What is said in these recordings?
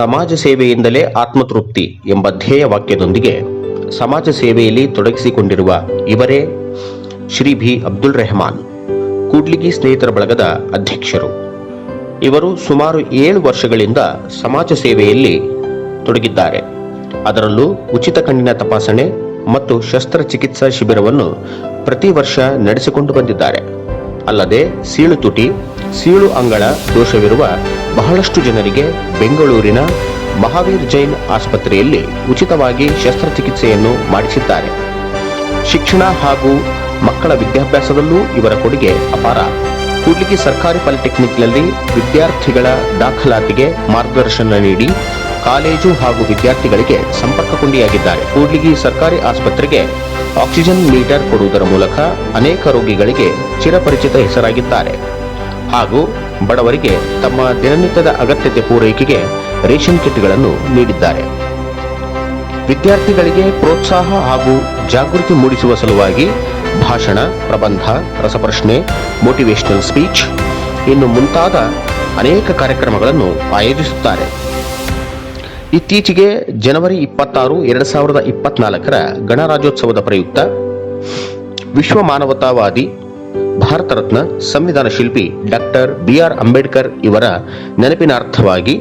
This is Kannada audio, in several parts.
ಸಮಾಜ ಸೇವೆಯಿಂದಲೇ ಆತ್ಮತೃಪ್ತಿ ಎಂಬ ಧ್ಯೇಯ ವಾಕ್ಯದೊಂದಿಗೆ ಸಮಾಜ ಸೇವೆಯಲ್ಲಿ ತೊಡಗಿಸಿಕೊಂಡಿರುವ ಇವರೇ ಶ್ರೀ ಬಿ ಅಬ್ದುಲ್ ರೆಹಮಾನ್, ಕೂಡ್ಲಿಗಿ ಸ್ನೇಹಿತರ ಬಳಗದ ಅಧ್ಯಕ್ಷರು. ಇವರು ಸುಮಾರು 7 ವರ್ಷಗಳಿಂದ ಸಮಾಜ ಸೇವೆಯಲ್ಲಿ ತೊಡಗಿದ್ದಾರೆ. ಅದರಲ್ಲೂ ಉಚಿತ ಕಣ್ಣಿನ ತಪಾಸಣೆ ಮತ್ತು ಶಸ್ತ್ರಚಿಕಿತ್ಸಾ ಶಿಬಿರವನ್ನು ಪ್ರತಿ ವರ್ಷ ನಡೆಸಿಕೊಂಡು ಬಂದಿದ್ದಾರೆ. ಅಲ್ಲದೆ ಸೀಳು ತುಟಿ, ಸೀಳು ಅಂಗಳ ದೋಷವಿರುವ ಬಹಳಷ್ಟು ಜನರಿಗೆ ಬೆಂಗಳೂರಿನ ಮಹಾವೀರ್ ಜೈನ್ ಆಸ್ಪತ್ರೆಯಲ್ಲಿ ಉಚಿತವಾಗಿ ಶಸ್ತ್ರಚಿಕಿತ್ಸೆಯನ್ನು ಮಾಡಿಸಿದ್ದಾರೆ. ಶಿಕ್ಷಣ ಹಾಗೂ ಮಕ್ಕಳ ವಿದ್ಯಾಭ್ಯಾಸದಲ್ಲೂ ಇವರ ಕೊಡುಗೆ ಅಪಾರ. ಕೂಡ್ಲಿಗಿ ಸರ್ಕಾರಿ ಪಾಲಿಟೆಕ್ನಿಕ್ನಲ್ಲಿ ವಿದ್ಯಾರ್ಥಿಗಳ ದಾಖಲಾತಿಗೆ ಮಾರ್ಗದರ್ಶನ ನೀಡಿ ಕಾಲೇಜು ಹಾಗೂ ವಿದ್ಯಾರ್ಥಿಗಳಿಗೆ ಸಂಪರ್ಕ ಕೊಂಡಿಯಾಗಿದ್ದಾರೆ. ಕೂಡ್ಲಿಗಿ ಸರ್ಕಾರಿ ಆಸ್ಪತ್ರೆಗೆ ಆಕ್ಸಿಜನ್ ಮೀಟರ್ ಕೊಡುವುದರ ಮೂಲಕ ಅನೇಕ ರೋಗಿಗಳಿಗೆ ಚಿರಪರಿಚಿತ ಹೆಸರಾಗಿದ್ದಾರೆ. ಹಾಗೂ ಬಡವರಿಗೆ ತಮ್ಮ ದಿನನಿತ್ಯದ ಅಗತ್ಯತೆ ಪೂರೈಕೆಗೆ ರೇಷನ್ ಕಿಟ್ಗಳನ್ನು ನೀಡಿದ್ದಾರೆ. ವಿದ್ಯಾರ್ಥಿಗಳಿಗೆ ಪ್ರೋತ್ಸಾಹ ಹಾಗೂ ಜಾಗೃತಿ ಮೂಡಿಸುವ ಸಲುವಾಗಿ ಭಾಷಣ, ಪ್ರಬಂಧ, ರಸಪ್ರಶ್ನೆ, ಮೋಟಿವೇಶನಲ್ ಸ್ಪೀಚ್ ಇನ್ನು ಮುಂತಾದ ಅನೇಕ ಕಾರ್ಯಕ್ರಮಗಳನ್ನು ಆಯೋಜಿಸುತ್ತಾರೆ. ಇತ್ತೀಚೆಗೆ ಜನವರಿ 26, 2024ರ ಗಣರಾಜ್ಯೋತ್ಸವದ ಪ್ರಯುಕ್ತ ವಿಶ್ವ ಮಾನವತಾವಾದಿ, ಭಾರತ ರತ್ನ, ಸಂವಿಧಾನ ಶಿಲ್ಪಿ ಡಾಕ್ಟರ್ BR ಅಂಬೇಡ್ಕರ್ ಇವರ ನೆನಪಿನಾರ್ಥವಾಗಿ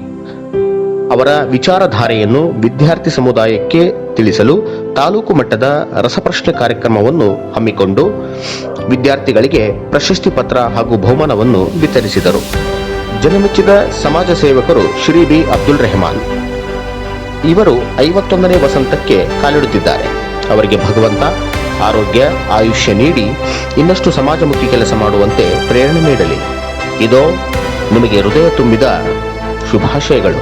ಅವರ ವಿಚಾರಧಾರೆಯನ್ನು ವಿದ್ಯಾರ್ಥಿ ಸಮುದಾಯಕ್ಕೆ ತಿಳಿಸಲು ತಾಲೂಕು ಮಟ್ಟದ ರಸಪ್ರಶ್ನೆ ಕಾರ್ಯಕ್ರಮವನ್ನು ಹಮ್ಮಿಕೊಂಡು ವಿದ್ಯಾರ್ಥಿಗಳಿಗೆ ಪ್ರಶಸ್ತಿ ಪತ್ರ ಹಾಗೂ ಬಹುಮಾನವನ್ನು ವಿತರಿಸಿದರು. ಜನಮೆಚ್ಚಿದ ಸಮಾಜ ಸೇವಕರು ಶ್ರೀ ಬಿ ಅಬ್ದುಲ್ ರೆಹಮಾನ್ ಇವರು 51ನೇ ವಸಂತಕ್ಕೆ ಕಾಲಿಡುತ್ತಿದ್ದಾರೆ. ಅವರಿಗೆ ಭಗವಂತ ಆರೋಗ್ಯ, ಆಯುಷ್ಯ ನೀಡಿ ಇನ್ನಷ್ಟು ಸಮಾಜಮುಖಿ ಕೆಲಸ ಮಾಡುವಂತೆ ಪ್ರೇರಣೆ ನೀಡಲಿ. ಇದೋ ನಿಮಗೆ ಹೃದಯ ತುಂಬಿದ ಶುಭಾಶಯಗಳು.